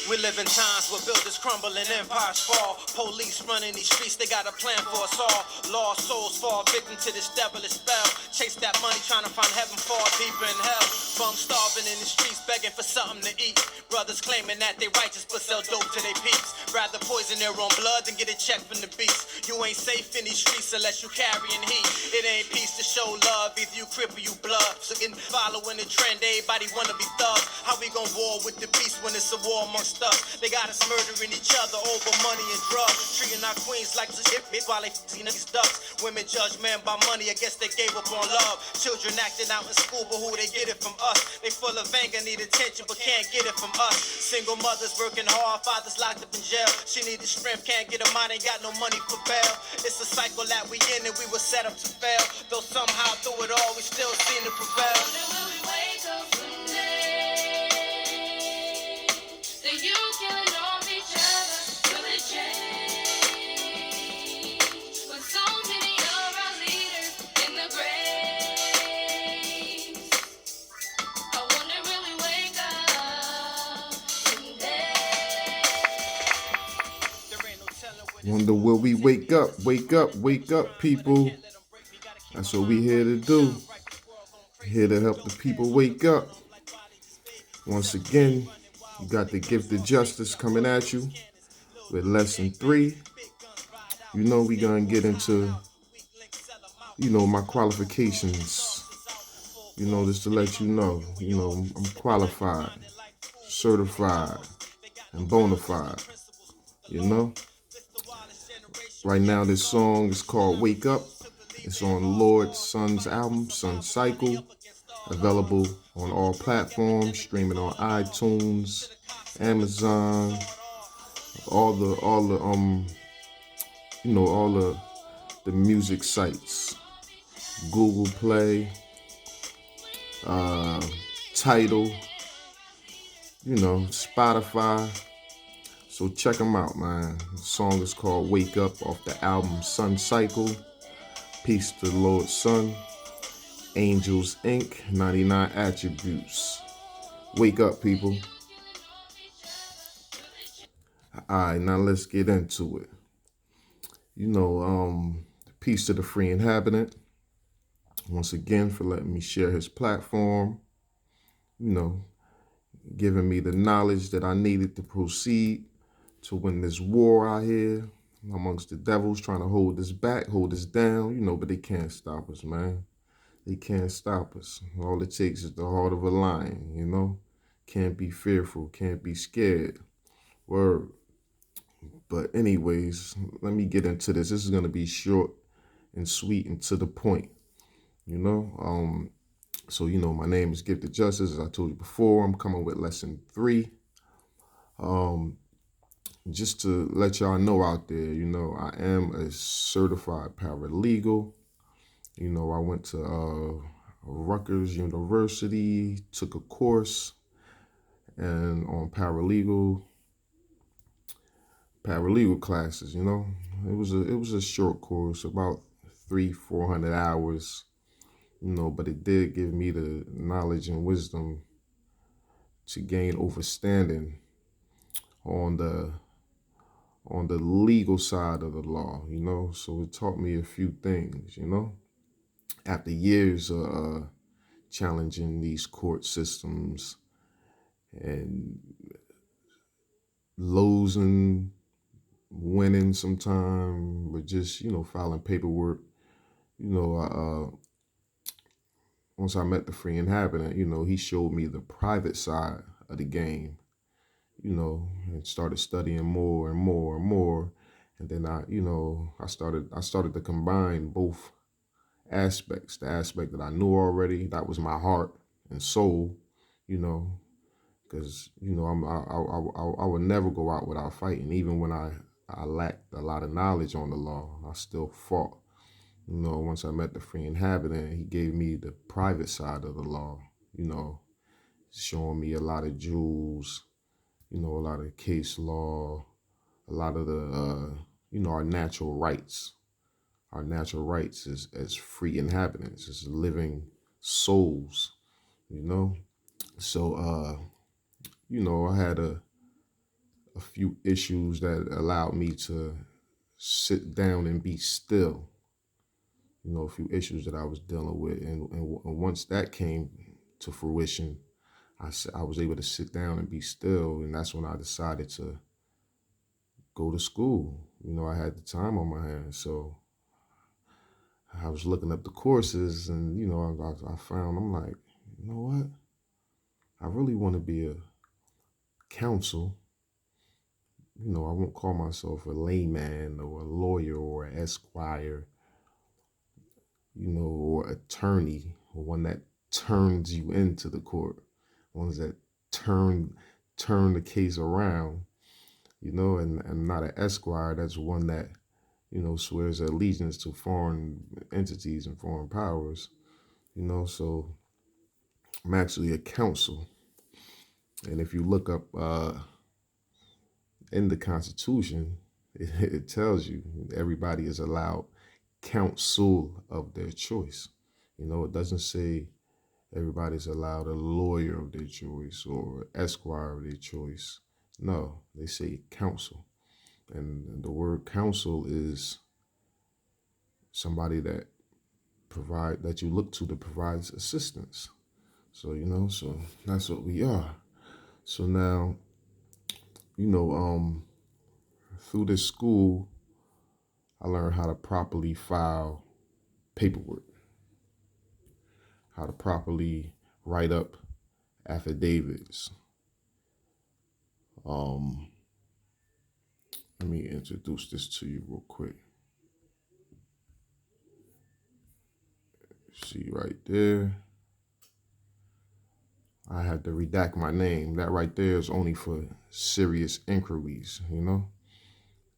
We live in times where builders crumble and empires fall. Police running these streets, they got a plan for us all. Lost souls fall victim to this devilish spell. Chase that money, trying to find heaven, fall deeper in hell. Bums starving in the streets, begging for something to eat. Brothers claiming that they righteous but sell dope to their peeps. Rather poison their own blood than get a check from the beast. You ain't safe in these streets unless you carrying heat. It ain't peace to show love, either you cripple you blood. So in following the trend, everybody wanna be thugs. How we gon' war with the beast when it's a war amongst us? They got us murdering each other over money and drugs. Treating our queens like some shit while they f***ing these ducks. Women judge men by money, I guess they gave up on love. Children acting out in school, but who they get it from us? They full of anger, need attention, but can't get it from us. Single mothers working hard, fathers locked up in jail. She need the strength, can't get a mind, ain't got no money for bail. It's a cycle that we in and we were set up to fail. Though somehow through it all, we still seem to prevail. Will we wake up one day? The youth killing off each other, will it change? With so many of our leaders in the graves. I wonder, will we wake up one day? Wonder will we wake up, people. That's what we here to do. Here to help the people wake up. Once again, you got the gift of justice coming at you with lesson 3. You know we gonna get into, my qualifications. Just to let you know, I'm qualified, certified, and bona fide. Right now this song is called Wake Up. It's on Lord Sun's album, Sun Cycle. Available on all platforms, streaming on iTunes, Amazon, all the music sites, Google Play, Tidal, Spotify. So check them out, man. The song is called Wake Up off the album Sun Cycle. Peace to the Lord Sun. Angelz Inc. 99 Attributes. Wake up, people. Alright, now let's get into it. Peace to the free inhabitant. Once again, for letting me share his platform. Giving me the knowledge that I needed to proceed to win this war out here amongst the devils trying to hold us back, hold us down, but they can't stop us, man. They can't stop us. All it takes is the heart of a lion, Can't be fearful, can't be scared. Word. But anyways, let me get into this. This is going to be short and sweet and to the point, So, my name is Gift of Justice. As I told you before, I'm coming with lesson 3. Just to let y'all know out there, I am a certified paralegal. I went to Rutgers University, took a course, and on paralegal classes. It was a short course, about 300-400 hours. But it did give me the knowledge and wisdom to gain overstanding on the legal side of the law, So it taught me a few things, After years of challenging these court systems and losing, winning sometime, but just, filing paperwork, once I met the free inhabitant, he showed me the private side of the game, and started studying more and more and more. And then I started to combine both aspects, the aspect that I knew already, that was my heart and soul, because, I would never go out without fighting. Even when I lacked a lot of knowledge on the law, I still fought. Once I met the free inhabitant, he gave me the private side of the law, showing me a lot of jewels, a lot of case law, a lot of the, our natural rights. Our natural rights as free inhabitants, as living souls, So, I had a few issues that allowed me to sit down and be still. A few issues that I was dealing with, and once that came to fruition, I was able to sit down and be still, and that's when I decided to go to school. I had the time on my hands, so I was looking up the courses, and I found, I'm like, you know what? I really want to be a counsel. I won't call myself a layman or a lawyer or an esquire, or attorney, or one that turns you into the court, ones that turn the case around, and not an esquire. That's one that, swears allegiance to foreign entities and foreign powers, so I'm actually a counsel. And if you look up in the Constitution, it tells you everybody is allowed counsel of their choice. It doesn't say everybody's allowed a lawyer of their choice or esquire of their choice. No, they say counsel. And the word counsel is somebody that you look to provide assistance. So, so that's what we are. So now, through this school, I learned how to properly file paperwork, how to properly write up affidavits. Let me introduce this to you real quick. See right there, I had to redact my name. That right there is only for serious inquiries,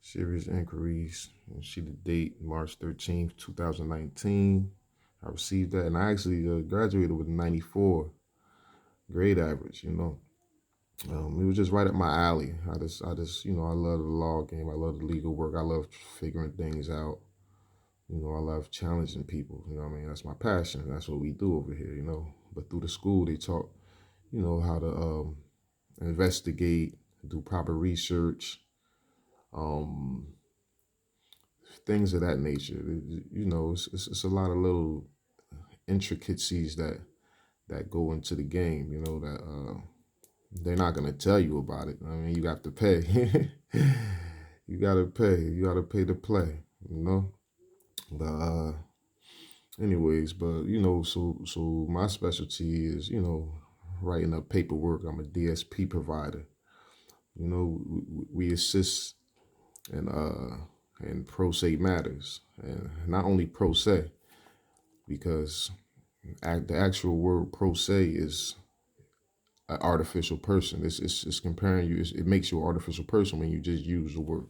serious inquiries. You see the date, March 13th, 2019. I received that, and I actually graduated with a 94 grade average, it was just right up my alley. I just, I love the law game. I love the legal work. I love figuring things out. I love challenging people. That's my passion. That's what we do over here, But through the school, they taught, how to investigate, do proper research, things of that nature. It's a lot of little intricacies that go into the game, that they're not going to tell you about it. You got to pay. You got to pay. You got to pay to play, But anyways, so my specialty is, writing up paperwork. I'm a DSP provider. We assist in pro se matters, and not only pro se, because the actual word pro se is an artificial person. It's comparing you. It makes you an artificial person when you just use the word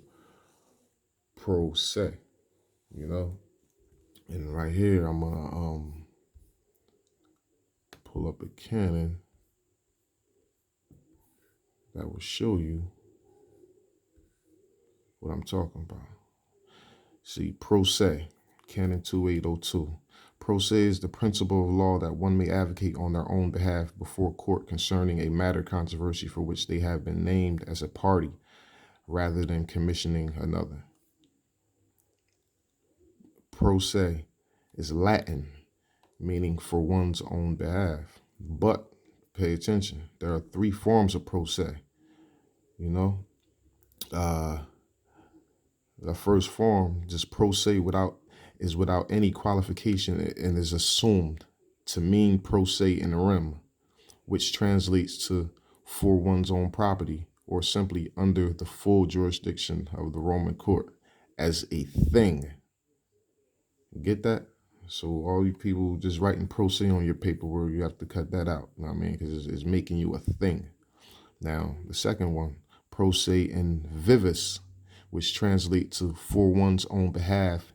pro se. And right here, I'm gonna pull up a canon that will show you what I'm talking about. See, pro se, canon 2802. Pro se is the principle of law that one may advocate on their own behalf before court concerning a matter controversy for which they have been named as a party rather than commissioning another. Pro se is Latin, meaning for one's own behalf. But pay attention, there are 3 forms of pro se. The first form, just pro se is without any qualification and is assumed to mean pro se in rem, which translates to for one's own property or simply under the full jurisdiction of the Roman court as a thing. Get that? So all you people just writing pro se on your paperwork, you have to cut that out. Because it's making you a thing. Now, the second one, pro se in vivis, which translates to for one's own behalf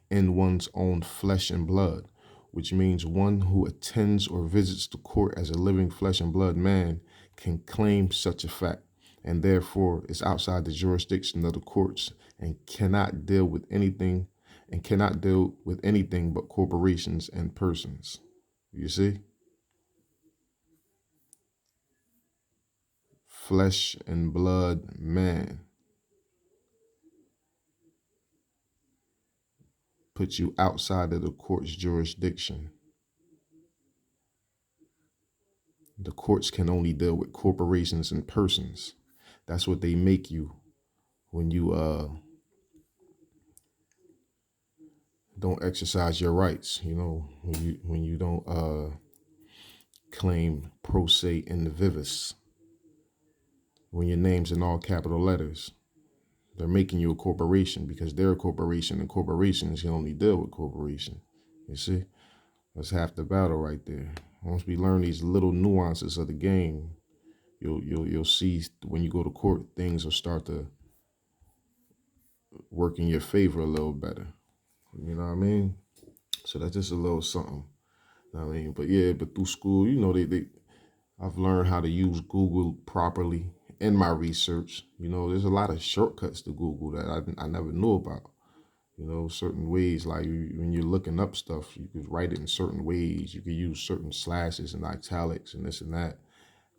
in one's own flesh and blood, which means one who attends or visits the court as a living flesh and blood man can claim such a fact, and therefore is outside the jurisdiction of the courts and cannot deal with anything but corporations and persons. You see? flesh and blood man puts you outside of the court's jurisdiction. The courts can only deal with corporations and persons. That's what they make you when you don't exercise your rights. You know, when you don't claim pro se in the vivis. When your name's in all capital letters, they're making you a corporation because they're a corporation, and corporations can only deal with corporation. You see, that's half the battle right there. Once we learn these little nuances of the game, you'll see when you go to court, things will start to work in your favor a little better. You know what I mean? So that's just a little something. You know what I mean? But yeah, but through school, you know, I've learned how to use Google properly in my research. You know, there's a lot of shortcuts to Google that I never knew about. You know, certain ways, like when you're looking up stuff, you could write it in certain ways. You could use certain slashes and italics and this and that.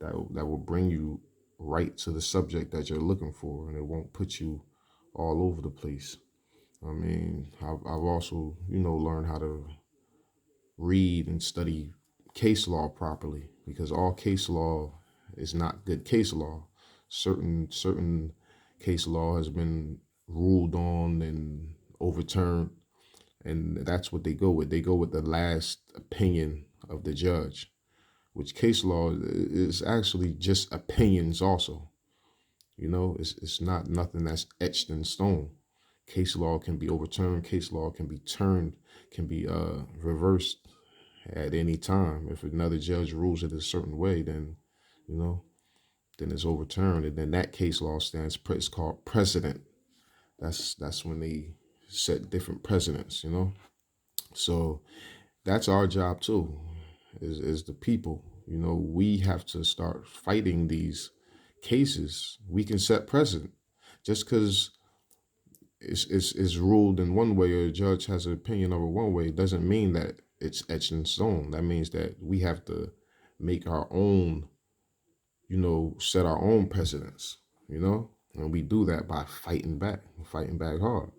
That will bring you right to the subject that you're looking for, and it won't put you all over the place. I mean, I've also, you know, learned how to read and study case law properly, because all case law is not good case law. Certain case law has been ruled on and overturned, and that's what they go with. They go with the last opinion of the judge, which case law is actually just opinions also. You know, it's not nothing that's etched in stone. Case law can be overturned. Case law can be turned, can be reversed at any time. If another judge rules it a certain way, then, you know, then it's overturned. And then that case law it's called precedent. That's when they set different precedents, you know? So that's our job too, is the people. You know, we have to start fighting these cases. We can set precedent. Just because it's ruled in one way, or a judge has an opinion of it one way, doesn't mean that it's etched in stone. That means that we have to make our own, you know, set our own precedents, you know? And we do that by fighting back hard,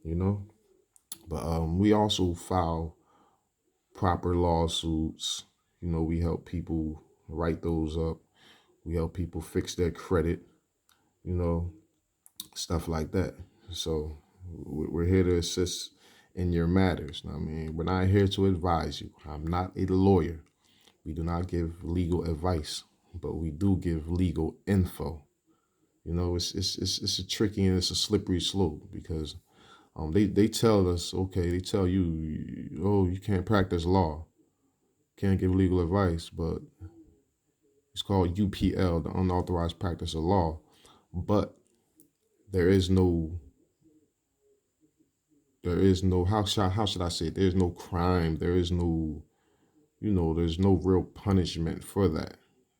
you know? But we also file proper lawsuits. You know, we help people write those up. We help people fix their credit, you know, stuff like that. So we're here to assist in your matters. I mean, we're not here to advise you. I'm not a lawyer. We do not give legal advice, but we do give legal info. You know, it's a tricky and it's a slippery slope, because they tell us, okay, they tell you, oh, you can't practice law, can't give legal advice, but it's called UPL, the unauthorized practice of law. But there is no how should I say it? There's no crime. There is no, you know, there's no real punishment for that.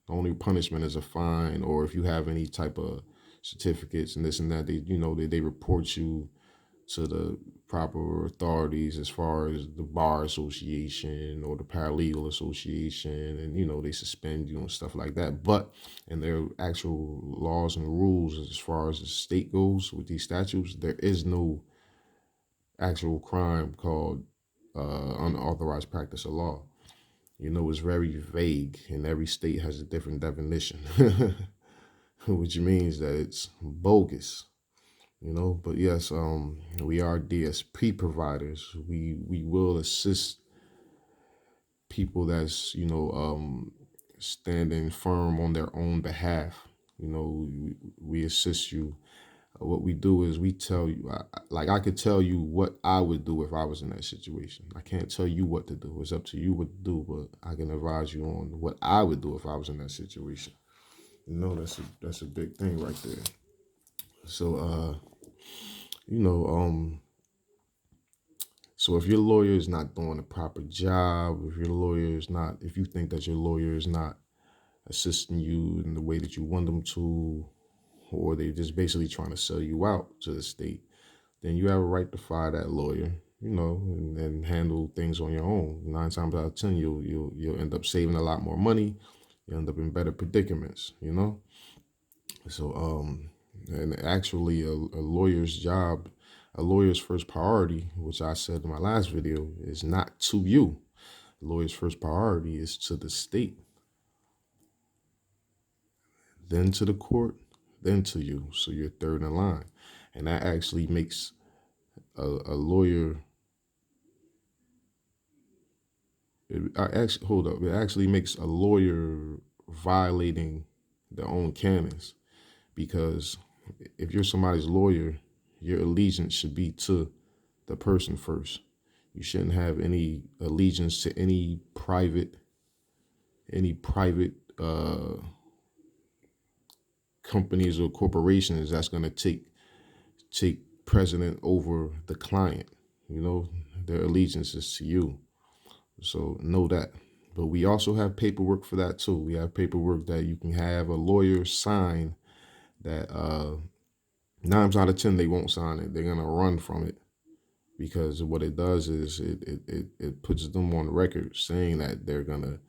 The only punishment is a fine, or if you have any type of certificates and this and that, they report you to the proper authorities, as far as the bar association or the paralegal association, and they suspend you and stuff like that. But in their actual laws and rules, as far as the state goes with these statutes, there is no actual crime called unauthorized practice of law. It's very vague, and every state has a different definition, which means that it's bogus. But yes, we are DSP providers. We will assist people that's standing firm on their own behalf. We assist you. What we do is we tell you, I could tell you what I would do if I was in that situation. I can't tell you what to do. It's up to you what to do, but I can advise you on what I would do if I was in that situation. That's a big thing right there. So, so if your lawyer is not doing a proper job, if you think that your lawyer is not assisting you in the way that you want them to, or they're just basically trying to sell you out to the state, then you have a right to fire that lawyer, and handle things on your own. 9 times out of 10, you'll end up saving a lot more money. You end up in better predicaments, So, and actually, a lawyer's job, a lawyer's first priority, which I said in my last video, is not to you. A lawyer's first priority is to the state, then to the court, then to you. So you're third in line. And that actually makes a lawyer, it actually makes a lawyer violating their own canons. Because if you're somebody's lawyer, your allegiance should be to the person first. You shouldn't have any allegiance to any private companies or corporations that's going to take precedent over the client. You know, their allegiance is to you. So know that. But we also have paperwork for that too. We have paperwork that you can have a lawyer sign that 9 times out of 10 they won't sign it. They're gonna run from it because what it does is it puts them on record saying that they're gonna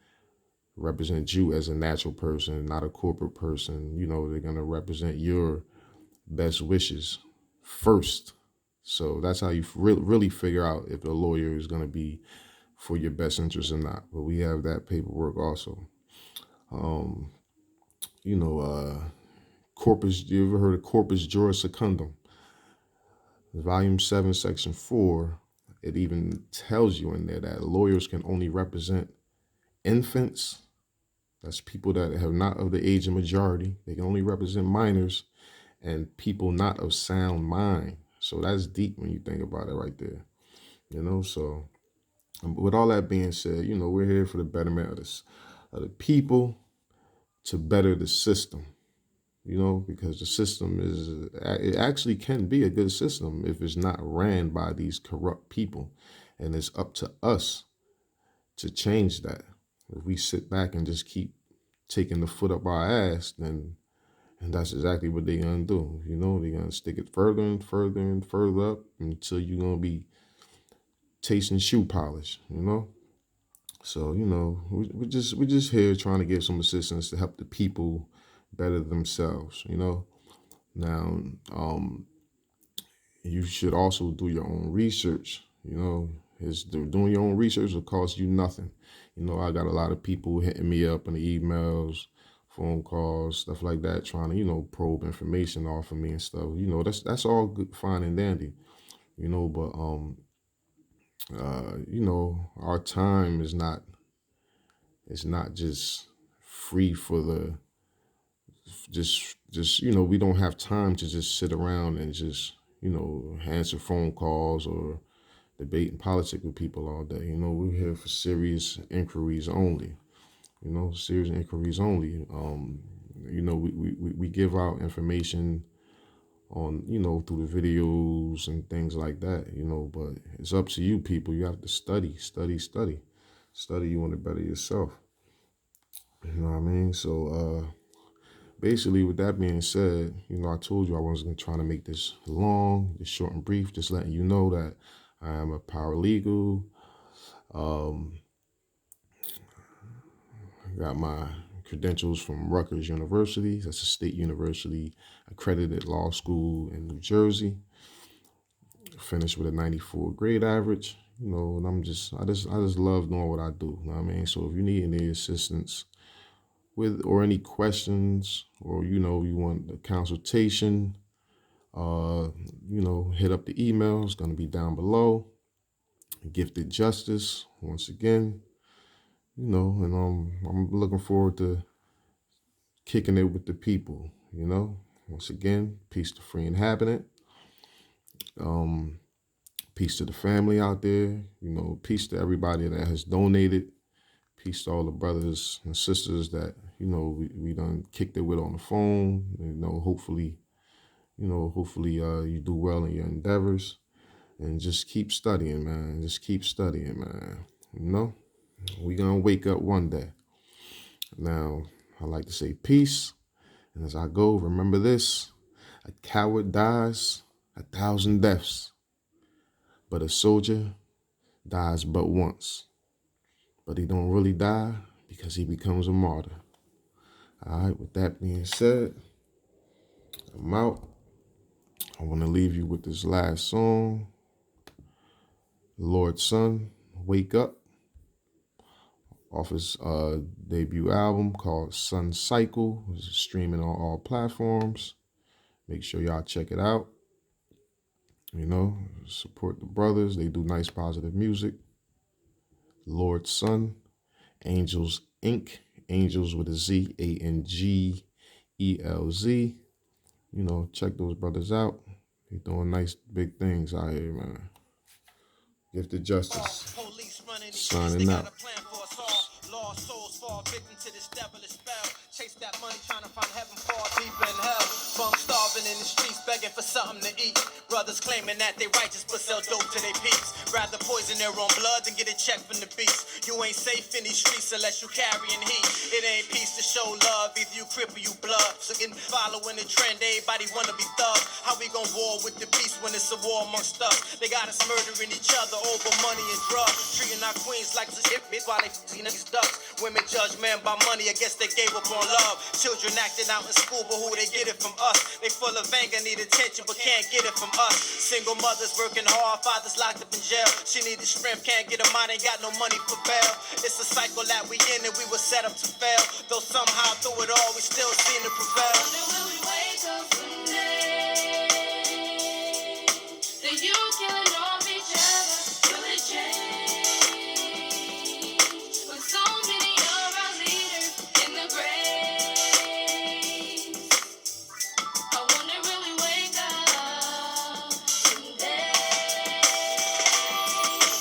represent you as a natural person, not a corporate person. You know, they're gonna represent your best wishes first. So that's how you really figure out if the lawyer is gonna be for your best interest or not. But we have that paperwork also. You know, corpus. You ever heard of corpus juris secundum? Volume 7, Section 4. It even tells you in there that lawyers can only represent infants. That's people that have not of the age of majority. They can only represent minors and people not of sound mind. So that's deep when you think about it right there. You know, so with all that being said, you know, we're here for the betterment of the people to better the system. You know, because the system it actually can be a good system if it's not ran by these corrupt people. And it's up to us to change that. If we sit back and just keep taking the foot up our ass, then and that's exactly what they're going to do. You know, they're going to stick it further and further and further up until you're going to be tasting shoe polish, you know? So, you know, we're just here trying to give some assistance to help the people better themselves, you know? Now, you should also do your own research, you know? Doing your own research will cost you nothing. You know, I got a lot of people hitting me up in the emails, phone calls, stuff like that, trying to, you know, probe information off of me and stuff. You know, that's all good, fine and dandy, you know, but you know, our time is not just free for the just you know, we don't have time to just sit around and just, you know, answer phone calls or debate and politics with people all day. You know, we're here for serious inquiries only. You know, serious inquiries only. You know, we give out information on, you know, through the videos and things like that, you know, but it's up to you people. You have to study. You want to better yourself. You know what I mean? So basically with that being said, you know, I told you I wasn't trying to make this long, this short and brief, just letting you know that I am a paralegal. I got my credentials from Rutgers University. That's a state university accredited law school in New Jersey. Finished with a 94 grade average, you know, and I just love doing what I do. You know what I mean? So if you need any assistance with or any questions, or you know, you want a consultation, you know, hit up the email. It's gonna be down below. Gifted Justice, once again, you know, and I'm looking forward to kicking it with the people, you know. Once again, peace to free inhabitant. Peace to the family out there, you know, peace to everybody that has donated. Peace to all the brothers and sisters that, you know, we done kicked it with on the phone. You know, hopefully you do well in your endeavors. And just keep studying, man. Just keep studying, man. You know, we gonna wake up one day. Now, I like to say peace. And as I go, remember this: a coward dies 1,000 deaths, but a soldier dies but once. But he don't really die because he becomes a martyr. All right, with that being said, I'm out. I want to leave you with this last song. Lord's Son, Wake Up, off his debut album called Sun Cycle. It's streaming on all platforms. Make sure y'all check it out. You know, support the brothers. They do nice, positive music. Lord's Son, Angelz Inc. Angelz with a Z, Angelz. You know, check those brothers out. They doing nice, big things out here, man. Gifted Justice. Signing out. Lost souls fall victim to this devilish spell. Chase that money, trying to find heaven, fall deep in hell. Bum starving in the streets, begging for something to eat. Brothers claiming that they righteous, but sell dope to their peeps. Rather poison their own blood than get a check from the beast. You ain't safe in these streets unless you carrying heat. It ain't peace to show love, either you crip or you blood. So getting following the trend, everybody wanna be thugs. How we gon' war with the beast when it's a war amongst us? They got us murdering each other over money and drugs. Treating our queens like it's while they f***ing these ducks. Women judge men by money, I guess they gave up on love. Children acting out in school, but who they get it from us? They full of anger, need attention, but can't get it from us. Single mothers working hard, fathers locked up in jail. She need the strength, can't get a mind, ain't got no money for bail. It's a cycle that we in and we were set up to fail. Though somehow through it all, we still seem to prevail. Wonder will we wake up someday? The youth killing off each other, will it change? With so many of our leaders in the grave. I wonder will we wake up someday?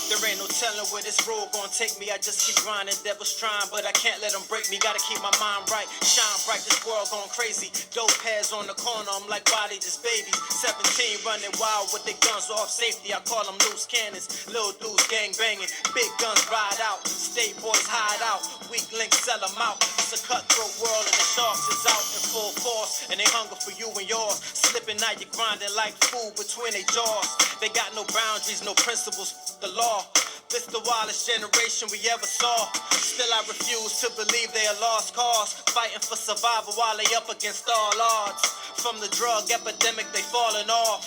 There ain't no telling where this road gon' take me. I just keep grinding, devils trying, but I can't let them break me. Gotta keep my mind right, shine bright, this world going crazy. Dope heads on the corner, I'm like body just babies. 17 running wild with their guns off safety. I call them loose cannons, little dudes gang banging. Big guns ride out, state boys hide out. Weak links sell them out. It's a cutthroat world and the sharks is out in full force. And they hunger for you and yours. Slipping out, you grinding like food between their jaws. They got no boundaries, no principles, the law. This the wildest generation we ever saw. Still I refuse to believe they are lost cause. Fighting for survival while they up against all odds. From the drug epidemic they falling off,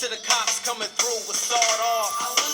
to the cops coming through with sawed off.